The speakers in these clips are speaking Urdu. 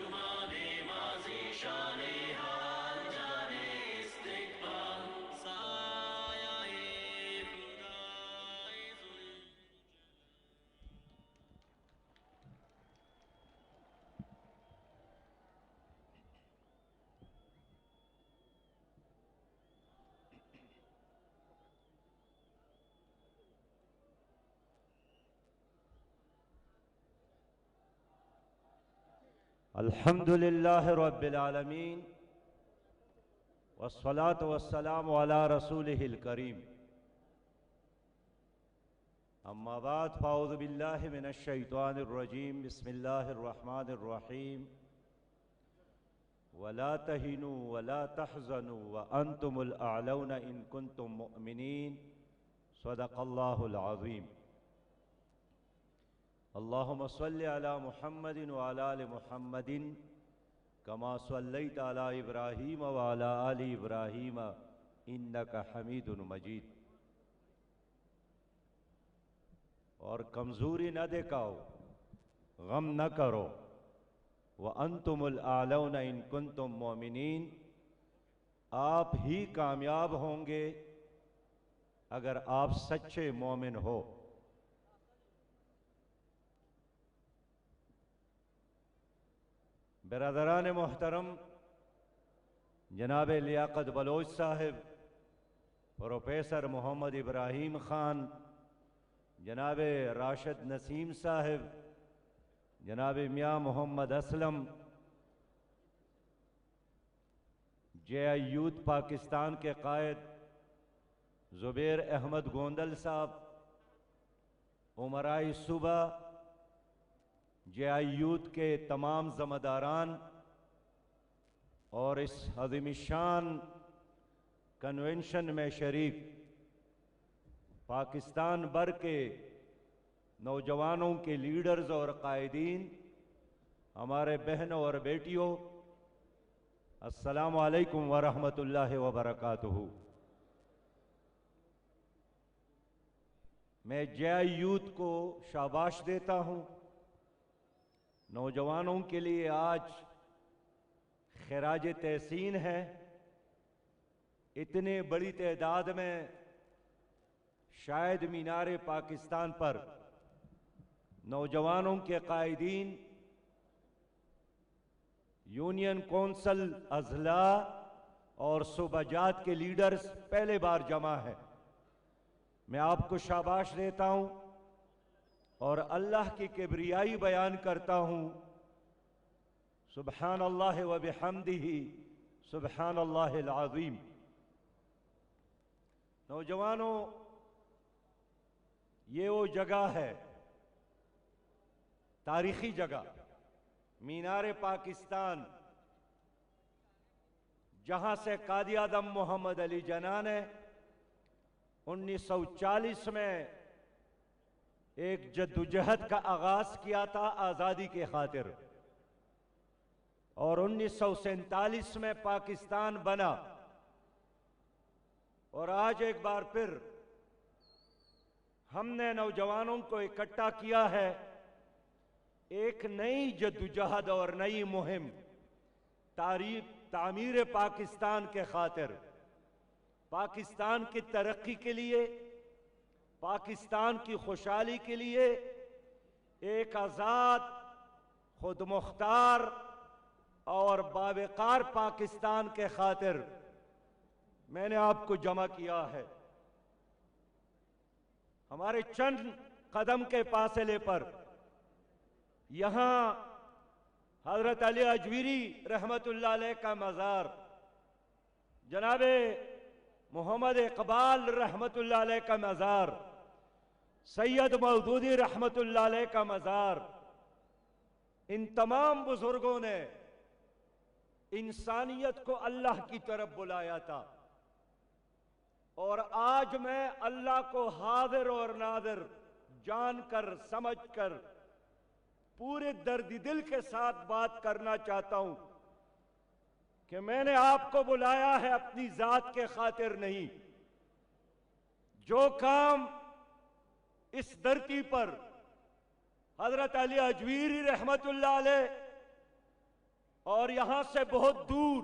ترجمان ماضی شان حال جانے استقبال سایہ خدائے الحمد للہ رب العالمین والصلاة والسلام علی رسولہ الکریم اما بعد فاعوذ باللہ من الشیطان الرجیم بسم اللہ الرحمن الرحیم ولا تہنوا ولا تحزنوا وانتم الاعلون ان کنتم مؤمنین صدق اللہ العظیم اللہم صلی علی محمد وعلی آل محمد کما صلیت علی ابراہیم وعلی آل ابراہیم انک حمید مجید اور کمزوری نہ دکھاؤ، غم نہ کرو، وانتم الاعلون ان کنتم مؤمنین، آپ ہی کامیاب ہوں گے اگر آپ سچے مومن ہو۔ برادران محترم، جناب لیاقت بلوچ صاحب، پروفیسر محمد ابراہیم خان، جناب راشد نسیم صاحب، جناب میاں محمد اسلم، جے آئی یوتھ پاکستان کے قائد زبیر احمد گوندل صاحب، امراء صوبہ، جے آئی یوتھ کے تمام ذمہ داران اور اس عظیم الشان کنونشن میں شریک پاکستان بھر کے نوجوانوں کے لیڈرز اور قائدین، ہمارے بہنوں اور بیٹیوں، السلام علیکم ورحمۃ اللہ وبرکاتہ۔ میں جے آئی یوتھ کو شاباش دیتا ہوں۔ نوجوانوں کے لیے آج خراج تحسین ہے، اتنے بڑی تعداد میں شاید مینار پاکستان پر نوجوانوں کے قائدین، یونین کونسل اضلاع اور صوبہ جات کے لیڈرز پہلے بار جمع ہیں۔ میں آپ کو شاباش دیتا ہوں اور اللہ کی کبریائی بیان کرتا ہوں۔ سبحان اللہ و بحمدہ سبحان اللہ العظیم۔ نوجوانوں، یہ وہ جگہ ہے، تاریخی جگہ، مینار پاکستان، جہاں سے قائد اعظم محمد علی جناح نے 1940 میں ایک جدوجہد کا آغاز کیا تھا آزادی کے خاطر، اور 1947 میں پاکستان بنا، اور آج ایک بار پھر ہم نے نوجوانوں کو اکٹھا کیا ہے ایک نئی جدوجہد اور نئی مہم تعمیر پاکستان کے خاطر، پاکستان کی ترقی کے لیے، پاکستان کی خوشحالی کے لیے، ایک آزاد، خود مختار اور باوقار پاکستان کے خاطر میں نے آپ کو جمع کیا ہے۔ ہمارے چند قدم کے فاصلے پر یہاں حضرت علی اجویری رحمت اللہ علیہ کا مزار، جناب محمد اقبال رحمت اللہ علیہ کا مزار، سید مودودی رحمت اللہ علیہ کا مزار، ان تمام بزرگوں نے انسانیت کو اللہ کی طرف بلایا تھا، اور آج میں اللہ کو حاضر اور ناظر جان کر سمجھ کر پورے درد دل کے ساتھ بات کرنا چاہتا ہوں کہ میں نے آپ کو بلایا ہے اپنی ذات کے خاطر نہیں۔ جو کام اس دھرتی پر حضرت علی اجویری رحمت اللہ علیہ اور یہاں سے بہت دور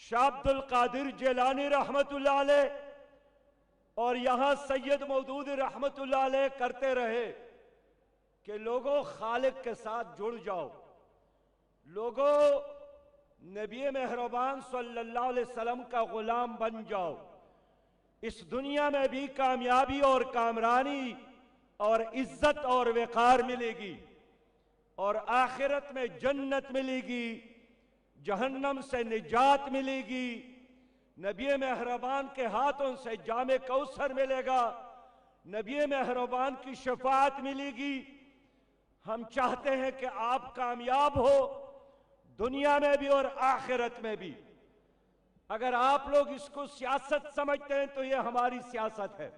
شاہ عبد القادر جیلانی رحمت اللہ علیہ اور یہاں سید مودود رحمت اللہ علیہ کرتے رہے کہ لوگوں خالق کے ساتھ جڑ جاؤ، لوگوں نبی مہربان صلی اللہ علیہ وسلم کا غلام بن جاؤ، اس دنیا میں بھی کامیابی اور کامرانی اور عزت اور وقار ملے گی، اور آخرت میں جنت ملے گی، جہنم سے نجات ملے گی، نبی مہربان کے ہاتھوں سے جام کوثر ملے گا، نبی مہربان کی شفاعت ملے گی۔ ہم چاہتے ہیں کہ آپ کامیاب ہو دنیا میں بھی اور آخرت میں بھی۔ اگر آپ لوگ اس کو سیاست سمجھتے ہیں تو یہ ہماری سیاست ہے،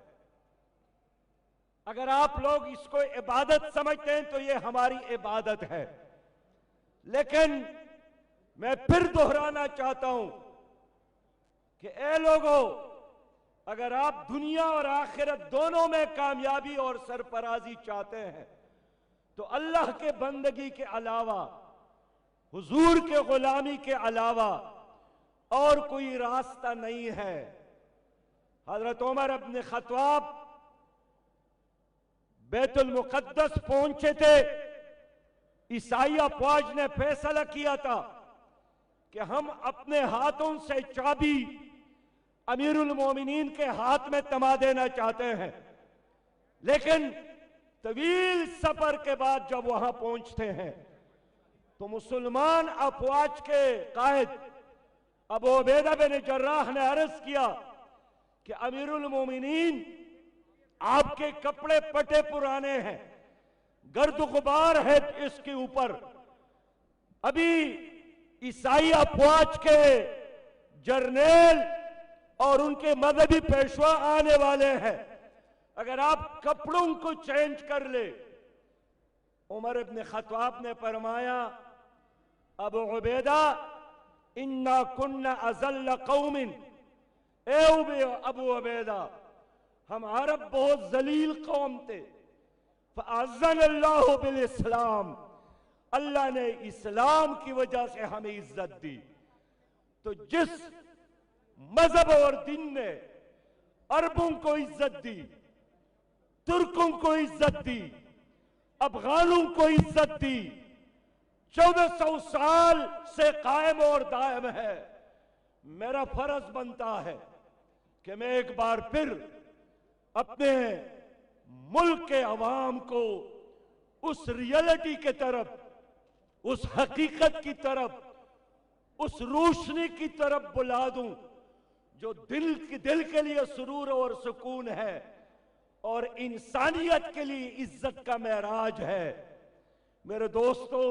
اگر آپ لوگ اس کو عبادت سمجھتے ہیں تو یہ ہماری عبادت ہے، لیکن میں پھر دہرانا چاہتا ہوں کہ اے لوگوں، اگر آپ دنیا اور آخرت دونوں میں کامیابی اور سرفرازی چاہتے ہیں تو اللہ کے بندگی کے علاوہ، حضور کے غلامی کے علاوہ اور کوئی راستہ نہیں ہے۔ حضرت عمر بن خطاب بیت المقدس پہنچے تھے، عیسائی افواج نے فیصلہ کیا تھا کہ ہم اپنے ہاتھوں سے چابی امیر المومنین کے ہاتھ میں تما دینا چاہتے ہیں، لیکن طویل سفر کے بعد جب وہاں پہنچتے ہیں تو مسلمان افواج کے قائد ابو عبیدہ بن جراح نے عرض کیا کہ امیر المومنین، آپ کے کپڑے پٹے پرانے ہیں، گرد و غبار ہے اس کے اوپر، ابھی عیسائی افواج کے جرنیل اور ان کے مذہبی پیشوا آنے والے ہیں، اگر آپ کپڑوں کو چینج کر لے۔ عمر بن خطاب نے فرمایا، ابو عبیدہ، انا کننا اذل قوم، اے ابو عبیدہ، ہم عرب بہت ذلیل قوم تھے، فاذن اللہ بالاسلام، اللہ نے اسلام کی وجہ سے ہمیں عزت دی۔ تو جس مذہب اور دین نے عربوں کو عزت دی، ترکوں کو عزت دی، افغانوں کو عزت دی، 1400 سال سے قائم اور دائم ہے، میرا فرض بنتا ہے کہ میں ایک بار پھر اپنے ملک کے عوام کو اس ریئلٹی کے طرف، اس حقیقت کی طرف، اس روشنی کی طرف بلا دوں جو دل کے لیے سرور اور سکون ہے اور انسانیت کے لیے عزت کا معراج ہے۔ میرے دوستو،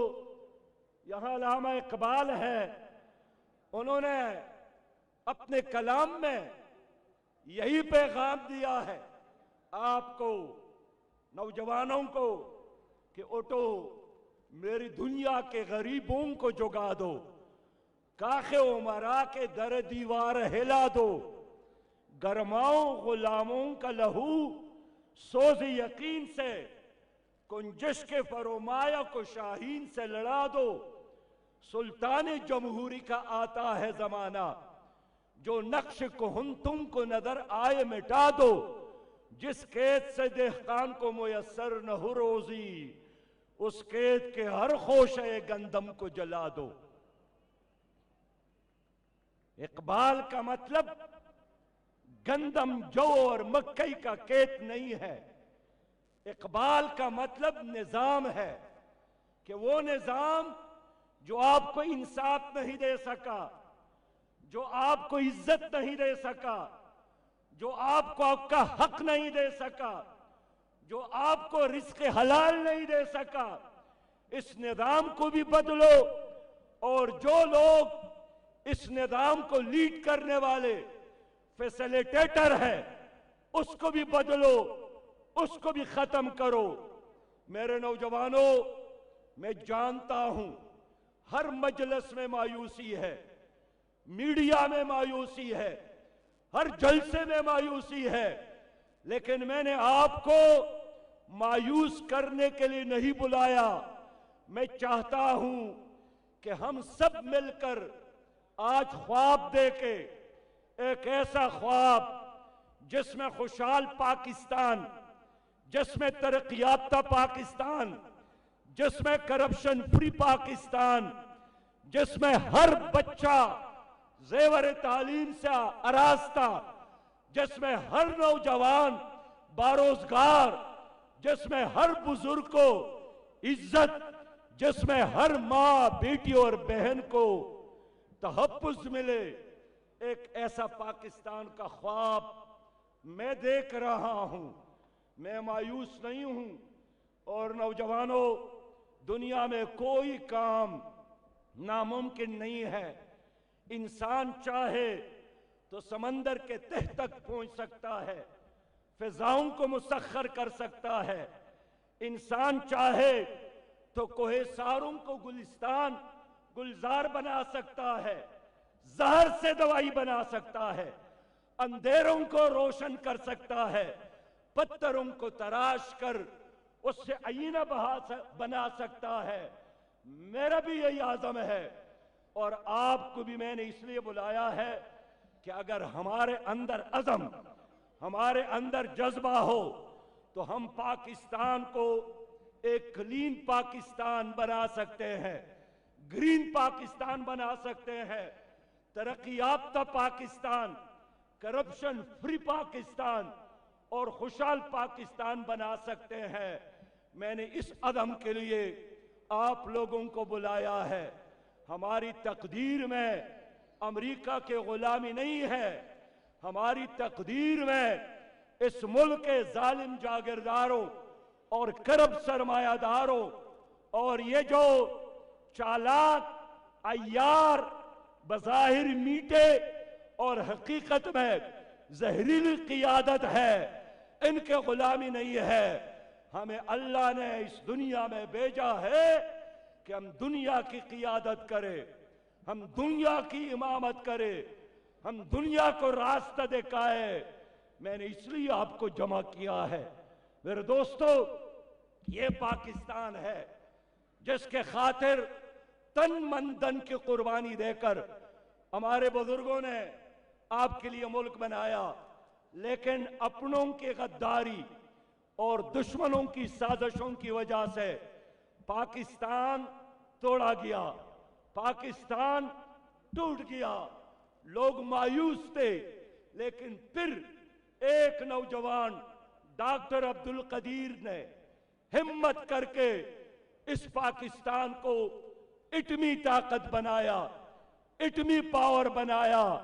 یہاں علامہ اقبال ہے، انہوں نے اپنے کلام میں یہی پیغام دیا ہے آپ کو، نوجوانوں کو، کہ اٹھو، میری دنیا کے غریبوں کو جگا دو، کاخ عمرا کے در دیوار ہلا دو، گرماؤ غلاموں کا لہو سوز یقین سے، کنجش کے فرومایا کو شاہین سے لڑا دو، سلطان جمہوری کا آتا ہے زمانہ، جو نقش کہنتم کو نظر آئے مٹا دو، جس قید سے دہقان کو میسر نہ ہو روزی، اس قید کے ہر خوشے گندم کو جلا دو۔ اقبال کا مطلب گندم، جو اور مکئی کا قید نہیں ہے، اقبال کا مطلب نظام ہے، کہ وہ نظام جو آپ کو انصاف نہیں دے سکا، جو آپ کو عزت نہیں دے سکا، جو آپ کو آپ کا حق نہیں دے سکا، جو آپ کو رزق حلال نہیں دے سکا، اس نظام کو بھی بدلو، اور جو لوگ اس نظام کو لیڈ کرنے والے فیسیلیٹیٹر ہے اس کو بھی بدلو، اس کو بھی ختم کرو۔ میرے نوجوانوں، میں جانتا ہوں ہر مجلس میں مایوسی ہے، میڈیا میں مایوسی ہے، ہر جلسے میں مایوسی ہے، لیکن میں نے آپ کو مایوس کرنے کے لیے نہیں بلایا۔ میں چاہتا ہوں کہ ہم سب مل کر آج خواب دیکھے، ایک ایسا خواب جس میں خوشحال پاکستان، جس میں ترقی یافتہ پاکستان، جس میں کرپشن فری پاکستان، جس میں ہر بچہ زیور تعلیم سے آراستہ، جس میں ہر نوجوان باروزگار، جس میں ہر بزرگ کو عزت، جس میں ہر ماں بیٹی اور بہن کو تحفظ ملے، ایک ایسا پاکستان کا خواب میں دیکھ رہا ہوں۔ میں مایوس نہیں ہوں۔ اور نوجوانوں، دنیا میں کوئی کام ناممکن نہیں ہے۔ انسان چاہے تو سمندر کے تہ تک پہنچ سکتا ہے، فضاؤں کو مسخر کر سکتا ہے۔ انسان چاہے تو کوہ ساروں کو گلستان گلزار بنا سکتا ہے، زہر سے دوائی بنا سکتا ہے، اندھیروں کو روشن کر سکتا ہے، پتھروں کو تراش کر اس سے آئینہ بنا سکتا ہے۔ میرا بھی یہی عزم ہے، اور آپ کو بھی میں نے اس لیے بلایا ہے کہ اگر ہمارے اندر عزم، ہمارے اندر جذبہ ہو تو ہم پاکستان کو ایک کلین پاکستان بنا سکتے ہیں، گرین پاکستان بنا سکتے ہیں، ترقی یافتہ پاکستان، کرپشن فری پاکستان اور خوشحال پاکستان بنا سکتے ہیں۔ میں نے اس عزم کے لیے آپ لوگوں کو بلایا ہے۔ ہماری تقدیر میں امریکہ کے غلامی نہیں ہے، ہماری تقدیر میں اس ملک کے ظالم جاگیرداروں اور کرب سرمایہ داروں اور یہ جو چالاک عیار بظاہر میٹھے اور حقیقت میں زہریلی قیادت ہے، ان کے غلامی نہیں ہے۔ ہمیں اللہ نے اس دنیا میں بھیجا ہے کہ ہم دنیا کی قیادت کریں، ہم دنیا کی امامت کریں، ہم دنیا کو راستہ دکھائیں۔ میں نے اس لیے آپ کو جمع کیا ہے۔ میرے دوستو، یہ پاکستان ہے جس کے خاطر تن من دن کی قربانی دے کر ہمارے بزرگوں نے آپ کے لیے ملک بنایا، لیکن اپنوں کی غداری اور دشمنوں کی سازشوں کی وجہ سے پاکستان توڑا گیا، پاکستان ٹوٹ گیا۔ لوگ مایوس تھے، لیکن پھر ایک نوجوان ڈاکٹر عبدالقدیر نے ہمت کر کے اس پاکستان کو ایٹمی طاقت بنایا، ایٹمی پاور بنایا،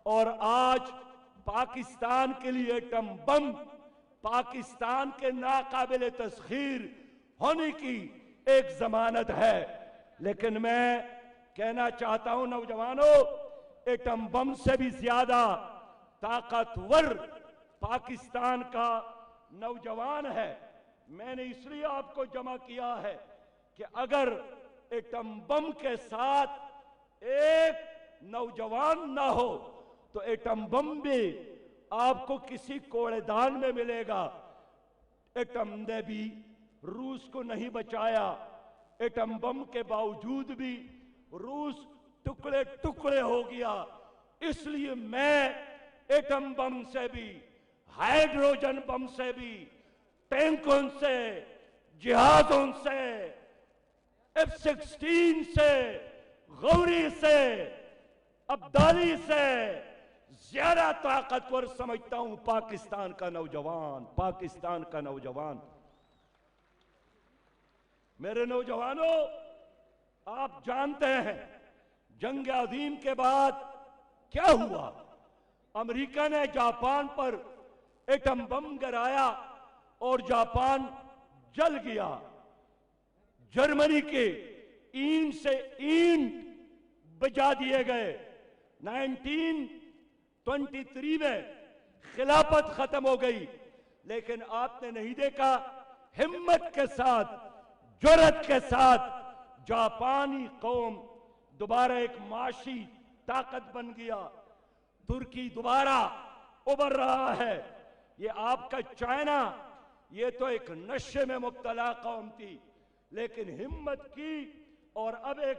اور آج پاکستان کے لیے ایٹم بم پاکستان کے ناقابل تسخیر ہونے کی ایک ضمانت ہے۔ لیکن میں کہنا چاہتا ہوں نوجوانوں، ایٹم بم سے بھی زیادہ طاقتور پاکستان کا نوجوان ہے۔ میں نے اس لیے آپ کو جمع کیا ہے کہ اگر ایٹم بم کے ساتھ ایک نوجوان نہ ہو تو ایٹم بم بھی آپ کو کسی کوڑے دان میں ملے گا۔ ایٹم نے بھی روس کو نہیں بچایا، ایٹم بم کے باوجود بھی روس ٹکڑے ٹکڑے ہو گیا۔ اس لیے میں ایٹم بم سے بھی، ہائیڈروجن بم سے بھی، ٹینکوں سے، جہازوں سے، F-16 سے، غوری سے، ابدالی سے زیادہ طاقتور سمجھتا ہوں پاکستان کا نوجوان، پاکستان کا نوجوان۔ میرے نوجوانوں، آپ جانتے ہیں جنگ عظیم کے بعد کیا ہوا؟ امریکہ نے جاپان پر ایٹم بم گرایا اور جاپان جل گیا۔ جرمنی کے اینٹ سے اینٹ بجا دیے گئے۔ 1923 میں خلافت ختم ہو گئی، لیکن آپ نے نہیں دیکھا ہمت کے ساتھ، جرأت کے ساتھ جاپانی قوم دوبارہ ایک معاشی طاقت بن گیا۔ ترکی دوبارہ ابھر رہا ہے۔ یہ آپ کا چائنا، یہ تو ایک نشے میں مبتلا قوم تھی، لیکن ہمت کی اور اب ایک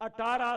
18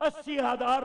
80,000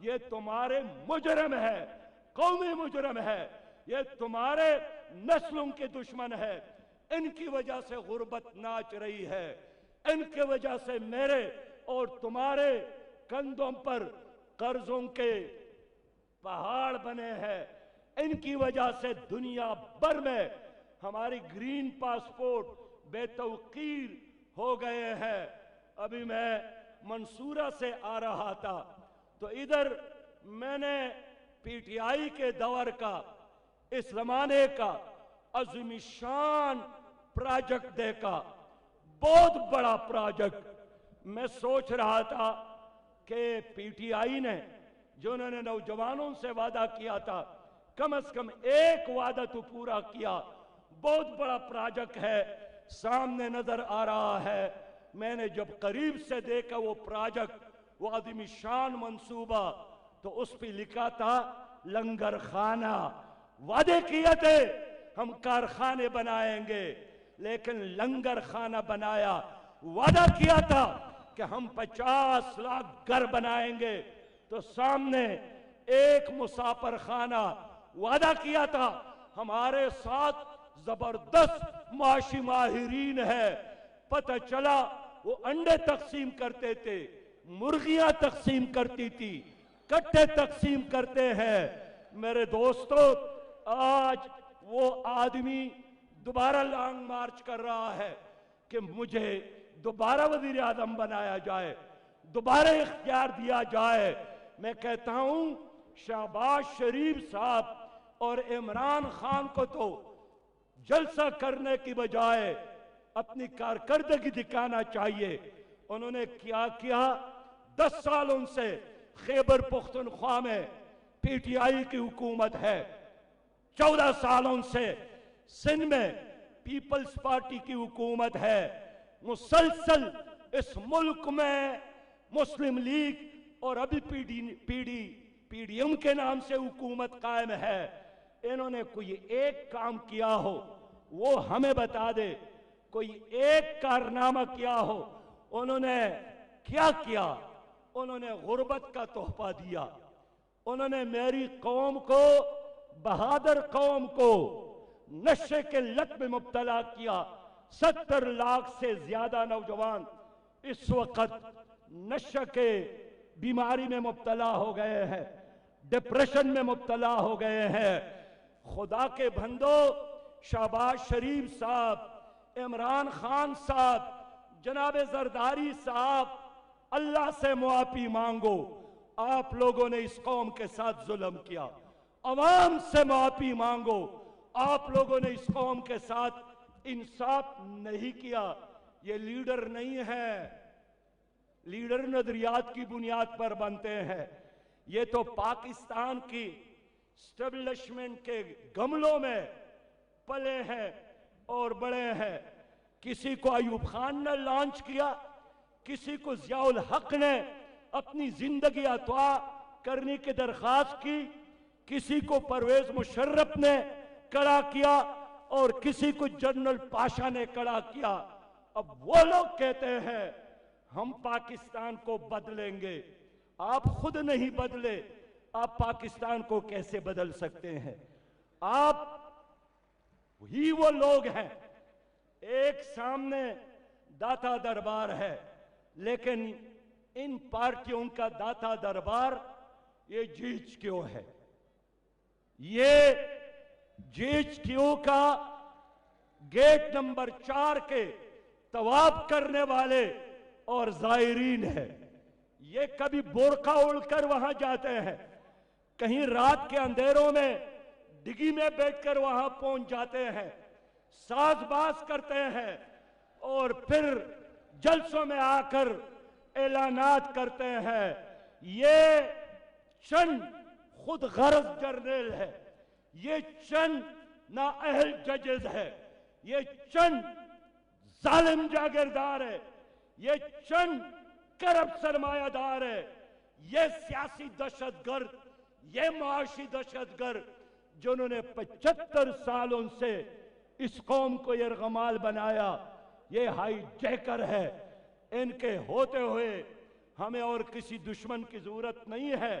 یہ تمہارے مجرم ہے، قومی مجرم ہے، یہ تمہارے نسلوں کے دشمن ہے، ان کی وجہ سے غربت ناچ رہی ہے، ان کی وجہ سے میرے اور تمہارے کندھوں پر قرضوں کے پہاڑ بنے ہیں، ان کی وجہ سے دنیا بھر میں ہماری گرین پاسپورٹ بے توقیر ہو گئے ہیں۔ ابھی میں منصورہ سے آ رہا تھا تو ادھر میں نے پی ٹی آئی کے دور کا اس زمانے کا عظیم شان پروجیکٹ دیکھا، بہت بڑا پروجیکٹ۔ میں سوچ رہا تھا کہ پی ٹی آئی نے جو انہوں نے نوجوانوں سے وعدہ کیا تھا کم از کم ایک وعدہ تو پورا کیا، بہت بڑا پروجیکٹ ہے، سامنے نظر آ رہا ہے۔ میں نے جب قریب سے دیکھا وہ پروجیکٹ، وہ عظیم شان منصوبہ، تو اس پہ لکھا تھا لنگر خانہ۔ وعدے کیے تھے ہم کارخانے بنائیں گے، لیکن لنگر خانہ بنایا۔ وعدہ کیا تھا کہ ہم 50 لاکھ گھر بنائیں گے، تو سامنے ایک مسافر خانہ۔ وعدہ کیا تھا ہمارے ساتھ زبردست معاشی ماہرین ہے، پتہ چلا وہ انڈے تقسیم کرتے تھے، مرغیاں تقسیم کرتی تھی، کٹے تقسیم کرتے ہیں۔ میرے دوستو، آج وہ آدمی دوبارہ لانگ مارچ کر رہا ہے کہ مجھے دوبارہ وزیر اعظم بنایا جائے، دوبارہ اختیار دیا جائے۔ میں کہتا ہوں شہباز شریف صاحب اور عمران خان کو تو جلسہ کرنے کی بجائے اپنی کارکردگی دکھانا چاہیے۔ انہوں نے کیا کیا؟ 10 سالوں سے خیبر پختونخوا میں پی ٹی آئی کی حکومت ہے، 14 سالوں سے سندھ میں پیپلز پارٹی کی حکومت ہے، مسلسل اس ملک میں مسلم لیگ اور ابھی پی ڈی ایم کے نام سے حکومت قائم ہے۔ انہوں نے کوئی ایک کام کیا ہو وہ ہمیں بتا دے، کوئی ایک کارنامہ کیا ہو۔ انہوں نے کیا کیا؟ انہوں نے غربت کا تحفہ دیا، انہوں نے میری قوم کو، بہادر قوم کو نشے کے لت میں مبتلا کیا۔ 70 لاکھ سے زیادہ نوجوان اس وقت نشے کے بیماری میں مبتلا ہو گئے ہیں، ڈپریشن میں مبتلا ہو گئے ہیں۔ خدا کے بندو، شہباز شریف صاحب، عمران خان صاحب، جناب زرداری صاحب، اللہ سے معافی مانگو۔ آپ لوگوں نے اس قوم کے ساتھ ظلم کیا، عوام سے معافی مانگو۔ آپ لوگوں نے اس قوم کے ساتھ انصاف نہیں کیا۔ یہ لیڈر نہیں ہے، لیڈر نظریات کی بنیاد پر بنتے ہیں۔ یہ تو پاکستان کی اسٹیبلشمنٹ کے گملوں میں پلے ہیں اور بڑے ہیں۔ کسی کو ایوب خان نے لانچ کیا، کسی کو ضیاء الحق نے اپنی زندگی عطا کرنے کی درخواست کی، کسی کو پرویز مشرف نے کڑا کیا اور کسی کو جنرل پاشا نے کڑا کیا۔ اب وہ لوگ کہتے ہیں ہم پاکستان کو بدلیں گے۔ آپ خود نہیں بدلے، آپ پاکستان کو کیسے بدل سکتے ہیں؟ آپ ہی وہ لوگ ہیں۔ ایک سامنے داتا دربار ہے، لیکن ان پارٹیوں کا داتا دربار یہ جی ایچ کیو ہے۔ یہ جی ایچ کیو کا گیٹ نمبر 4 کے طواف کرنے والے اور زائرین ہے۔ یہ کبھی برقع اڑ کر وہاں جاتے ہیں، کہیں رات کے اندھیروں میں ڈگی میں بیٹھ کر وہاں پہنچ جاتے ہیں، ساز باز کرتے ہیں اور پھر جلسوں میں آ کر اعلانات کرتے ہیں۔ یہ چند خود غرض جرنیل ہے، یہ چند نااہل ججز ہے، یہ چند ظالم جاگیردار ہے، یہ چند کرپٹ سرمایہ دار ہے، یہ سیاسی دہشت گرد، یہ معاشی دہشت گرد جنہوں نے 75 سالوں سے اس قوم کو یرغمال بنایا، یہ ہائی جیکر ہے۔ ان کے ہوتے ہوئے ہمیں اور کسی دشمن کی ضرورت نہیں ہے۔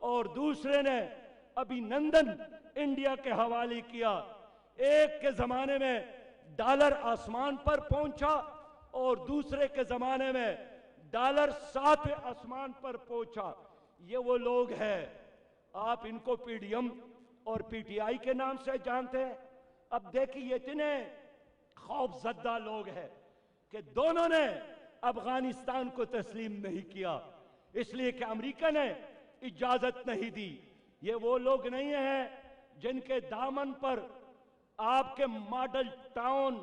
اور دوسرے نے ابھینندن انڈیا کے حوالے کیا. ایک کے زمانے میں ڈالر آسمان پر پہنچا اور دوسرے کے زمانے میں ڈالر 7 آسمان پر پہنچا. یہ وہ لوگ ہیں. آپ ان کو پی ڈی ایم اور پی ٹی آئی کے نام سے جانتے ہیں. اب دیکھیے اتنے خوف زدہ لوگ ہیں کہ دونوں نے افغانستان کو تسلیم نہیں کیا اس لیے کہ امریکہ نے اجازت نہیں دی. یہ وہ لوگ نہیں ہیں جن کے دامن پر آپ کے ماڈل ٹاؤن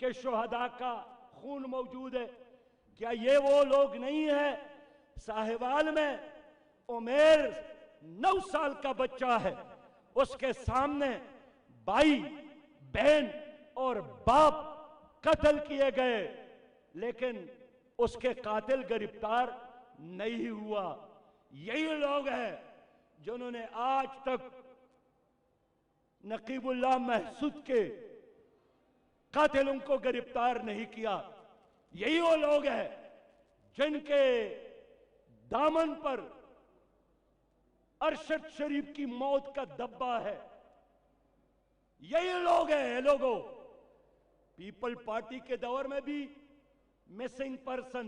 کے شہداء کا خون موجود ہے. کیا یہ وہ لوگ نہیں ہیں؟ ساہیوال میں عمیر 9 سال کا بچہ ہے, اس کے سامنے بھائی بہن اور باپ قتل کیے گئے لیکن اس کے قاتل گرفتار نہیں ہوا. یہی لوگ ہیں جنہوں نے آج تک نقیب اللہ محسود کے قاتلوں کو گرفتار نہیں کیا. یہی وہ لوگ ہیں جن کے دامن پر ارشد شریف کی موت کا دبا ہے. یہی لوگ ہیں لوگوں. پیپل پارٹی کے دور میں بھی مسنگ پرسن,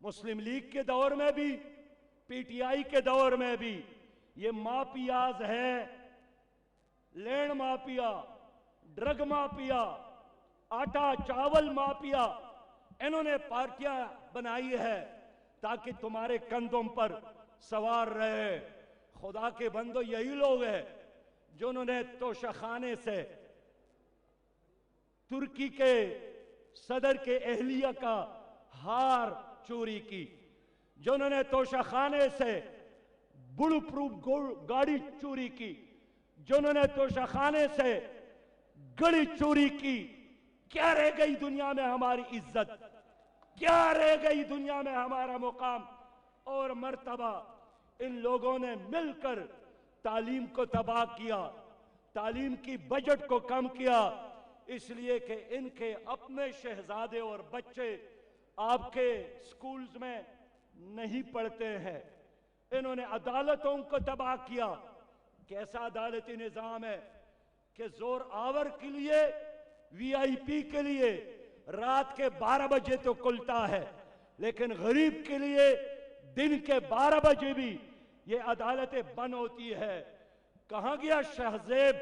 مسلم لیگ کے دور میں بھی, پی ٹی آئی کے دور میں بھی یہ مافیاز ہیں. لینڈ مافیا, ڈرگ مافیا, آٹا چاول مافیا, انہوں نے پارٹیاں بنائی ہے تاکہ تمہارے کندھوں پر سوار رہے. خدا کے بندو یہی لوگ ہیں جنہوں نے توشہ خانے سے ترکی کے صدر کے اہلیہ کا ہار چوری کی, جنہوں نے توشہ خانے سے بل پروف گاڑی چوری کی, جنہوں نے توشہ خانے سے گڑی چوری کی. کیا رہ گئی دنیا میں ہماری عزت؟ کیا رہ گئی دنیا میں ہمارا مقام اور مرتبہ؟ ان لوگوں نے مل کر تعلیم کو تباہ کیا, تعلیم کی بجٹ کو کم کیا, اس لیے کہ ان کے اپنے شہزادے اور بچے آپ کے سکولز میں نہیں پڑھتے ہیں. انہوں نے عدالتوں کو تباہ کیا. کیسا عدالتی نظام ہے کہ زور آور کے لیے, وی آئی پی کے لیے رات کے 12 بجے تو کھلتا ہے لیکن غریب کے لیے دن کے 12 بجے بھی یہ عدالتیں بند ہوتی ہے. کہاں گیا شہزیب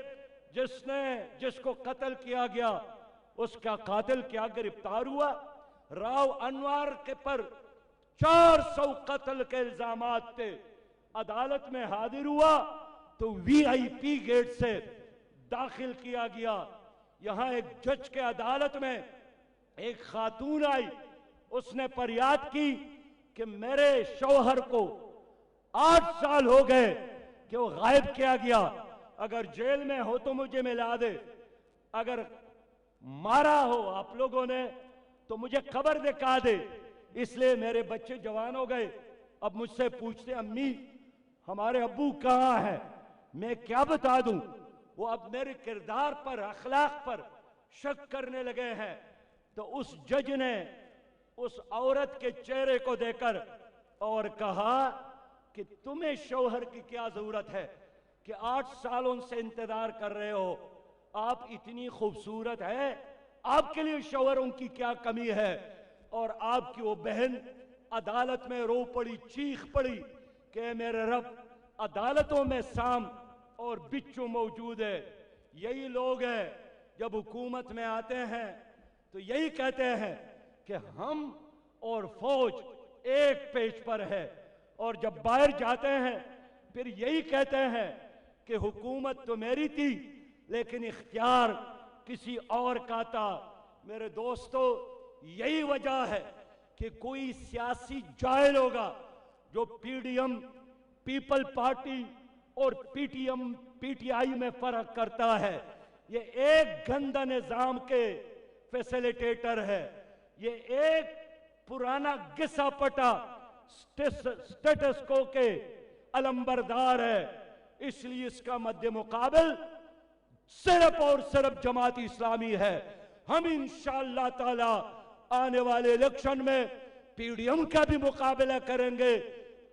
جس کو قتل کیا گیا؟ اس کا قاتل کیا گرفتار ہوا؟ راؤ انوار کے پر 400 قتل کے الزامات تھے. عدالت میں حاضر ہوا تو وی آئی پی گیٹ سے داخل کیا گیا. یہاں ایک جج کے عدالت میں ایک خاتون آئی, اس نے فریاد کی کہ میرے شوہر کو 8 سال ہو گئے کہ وہ غائب کیا گیا, اگر جیل میں ہو تو مجھے ملا دے, اگر مارا ہو آپ لوگوں نے تو مجھے قبر دکھا دے. اس لیے میرے بچے جوان ہو گئے, اب مجھ سے پوچھتے امی ہمارے ابو کہاں ہیں, میں کیا بتا دوں؟ وہ اب میرے کردار پر, اخلاق پر شک کرنے لگے ہیں. تو اس جج نے اس عورت کے چہرے کو دیکھ کر اور کہا کہ تمہیں شوہر کی کیا ضرورت ہے کہ 8 سالوں سے انتظار کر رہے ہو؟ آپ اتنی خوبصورت ہے, آپ کے لیے شوہروں کی کیا کمی ہے؟ اور آپ کی وہ بہن عدالت میں رو پڑی, چیخ پڑی کہ میرے رب عدالتوں میں سام اور بچو موجود ہے. یہی لوگ ہیں جب حکومت میں آتے ہیں تو یہی کہتے ہیں کہ ہم اور فوج ایک پیج پر ہے, اور جب باہر جاتے ہیں پھر یہی کہتے ہیں کہ حکومت تو میری تھی لیکن اختیار کسی اور کا تھا. میرے دوستو, یہی وجہ ہے کہ کوئی سیاسی جاہل ہوگا جو P D M, People's Party اور پی ٹی آئی میں فرق کرتا ہے. یہ ایک گندا نظام کے فیسیلیٹیٹر ہے, یہ ایک پرانا گسا پٹا سٹیٹس کو کے علمبردار ہے. اس لیے اس کا مد مقابل صرف اور صرف جماعت اسلامی ہے. ہم انشاءاللہ تعالی آنے والے الیکشن میں پی ڈی ایم کا بھی مقابلہ کریں گے,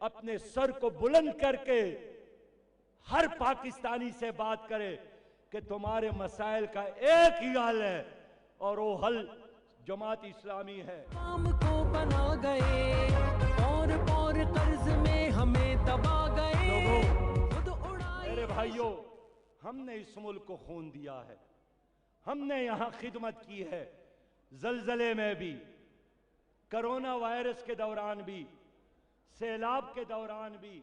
اپنے سر کو بلند کر کے ہر پاکستانی سے بات کرے کہ تمہارے مسائل کا ایک ہی حل ہے اور وہ حل جماعت اسلامی ہے. عوام کو بنا گئے اور قرض میں ہمیں دبا گئے. خود اڑائے. میرے بھائیوں، ہم نے اس ملک کو خون دیا ہے، ہم نے یہاں خدمت کی ہے، زلزلے میں بھی، کرونا وائرس کے دوران بھی، سیلاب کے دوران بھی،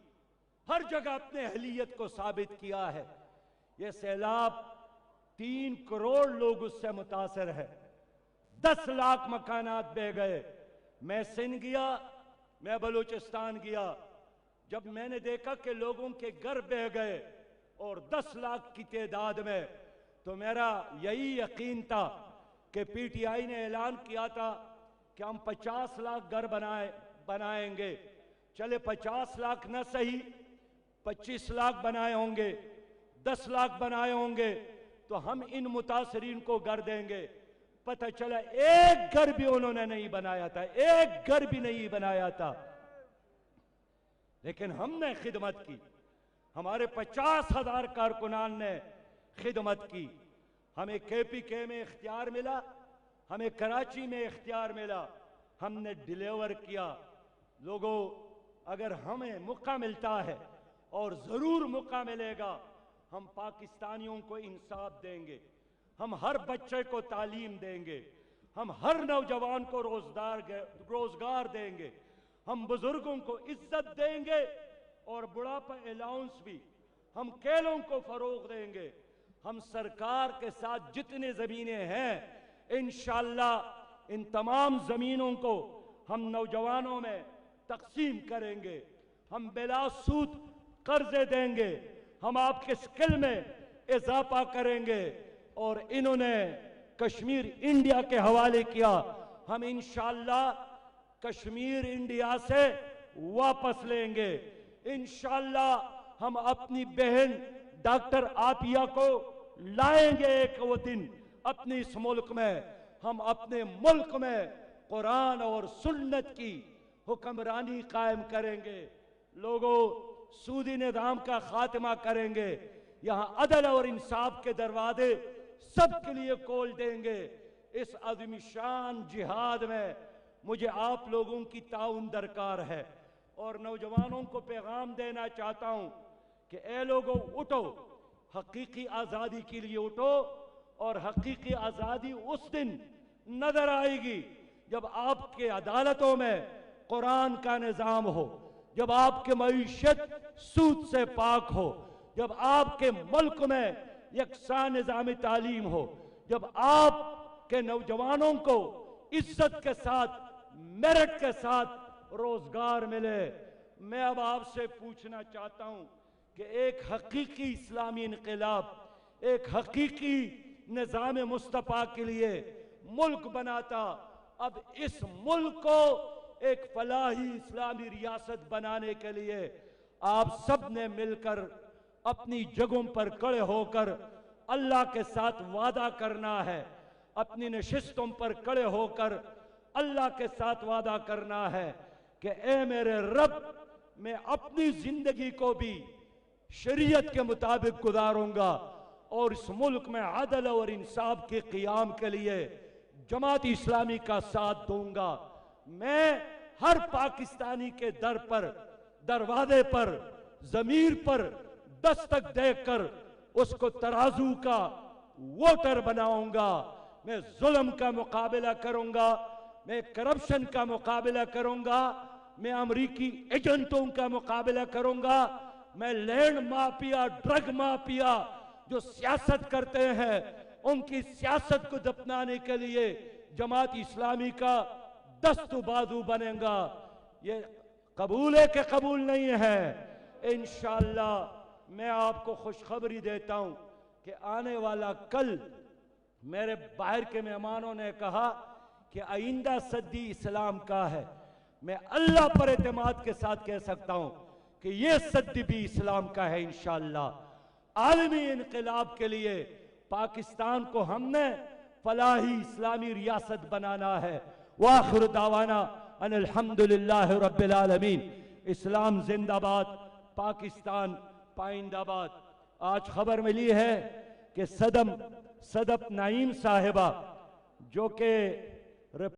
ہر جگہ اپنے اہلیت کو ثابت کیا ہے. یہ سیلاب 3 کروڑ لوگ اس سے متاثر ہے، 10 لاکھ مکانات بہ گئے. میں سندھ گیا، میں بلوچستان گیا، جب میں نے دیکھا کہ لوگوں کے گھر بہ گئے اور 10 لاکھ کی تعداد میں، تو میرا یہی یقین تھا کہ پی ٹی آئی نے اعلان کیا تھا کہ ہم 50 لاکھ گھر بنائیں گے. چلے 50 لاکھ نہ صحیح، 25 لاکھ بنائے ہوں گے، 10 لاکھ بنائے ہوں گے تو ہم ان متاثرین کو گھر دیں گے. پتہ چلا ایک گھر بھی انہوں نے نہیں بنایا تھا، ایک گھر بھی نہیں بنایا تھا. لیکن ہم نے خدمت کی، ہمارے 50,000 کارکنان نے خدمت کی. ہمیں کے پی کے میں اختیار ملا، ہمیں کراچی میں اختیار ملا، ہم نے ڈیلیور کیا. لوگوں، اگر ہمیں موقع ملتا ہے اور ضرور موقع ملے گا، ہم پاکستانیوں کو انصاف دیں گے، ہم ہر بچے کو تعلیم دیں گے، ہم ہر نوجوان کو روزگار دیں گے، ہم بزرگوں کو عزت دیں گے اور بڑھاپا الاؤنس بھی، ہم کھیلوں کو فروغ دیں گے. ہم سرکار کے ساتھ جتنے زمینیں ہیں انشاءاللہ ان تمام زمینوں کو ہم نوجوانوں میں تقسیم کریں گے، ہم بلا سود قرضے دیں گے، ہم آپ کے سکل میں اضافہ کریں گے. اور انہوں نے کشمیر انڈیا کے حوالے کیا، ہم انشاءاللہ کشمیر انڈیا سے واپس لیں گے. انشاءاللہ ہم اپنی بہن ڈاکٹر عافیہ کو لائیں گے ایک وہ دن اپنے اس ملک میں. ہم اپنے ملک میں قرآن اور سنت کی حکمرانی قائم کریں گے. لوگوں، سودی نظام کا خاتمہ کریں گے. یہاں عدل اور انصاف کے دروازے سب کے لیے کھول دیں گے. اس عظیم شان جہاد میں مجھے آپ لوگوں کی تعاون درکار ہے اور نوجوانوں کو پیغام دینا چاہتا ہوں کہ اے لوگوں، اٹھو، حقیقی آزادی کے لیے اٹھو. اور حقیقی آزادی اس دن نظر آئے گی جب آپ کے عدالتوں میں قرآن کا نظام ہو، جب آپ کے معیشت سود سے پاک ہو، جب آپ کے ملک میں یکساں نظام تعلیم ہو، جب آپ کے نوجوانوں کو عزت کے ساتھ، میرٹ کے ساتھ روزگار ملے. میں اب آپ سے پوچھنا چاہتا ہوں کہ ایک حقیقی اسلامی انقلاب، ایک حقیقی نظام مصطفیٰ کے لیے ملک بناتا، اب اس ملک کو ایک فلاحی اسلامی ریاست بنانے کے لیے آپ سب نے مل کر اپنی جگہوں پر کھڑے ہو کر اللہ کے ساتھ وعدہ کرنا ہے. اپنی نشستوں پر کھڑے ہو کر اللہ کے ساتھ وعدہ کرنا ہے کہ اے میرے رب، میں اپنی زندگی کو بھی شریعت کے مطابق گزاروں گا اور اس ملک میں عدل اور انصاف کے قیام کے لیے جماعت اسلامی کا ساتھ دوں گا. میں ہر پاکستانی کے در پر، دروازے پر، ضمیر پر دستک دے کر اس کو ترازو کا ووٹر بناؤں گا. میں ظلم کا مقابلہ کروں گا، میں کرپشن کا مقابلہ کروں گا، میں امریکی ایجنٹوں کا مقابلہ کروں گا، میں لینڈ مافیا، ڈرگ مافیا جو سیاست کرتے ہیں ان کی سیاست کو دفنانے کے لیے جماعت اسلامی کا دست و بازو بنے گا. یہ قبول ہے کہ قبول نہیں ہے؟ انشاءاللہ میں آپ کو خوشخبری دیتا ہوں کہ آنے والا کل میرے باہر کے مہمانوں نے کہا کہ آئندہ صدی اسلام کا ہے. میں اللہ پر اعتماد کے ساتھ کہہ سکتا ہوں کہ یہ صدی بھی اسلام کا ہے انشاءاللہ. عالمی انقلاب کے لیے پاکستان کو ہم نے فلاحی اسلامی ریاست بنانا ہے. وآخر دعوانا ان الحمدللہ رب العالمین. اسلام زندہ باد، پاکستان پائندہ باد۔ آج خبر ملی ہے کہ صدق نعیم صاحبہ جو کہ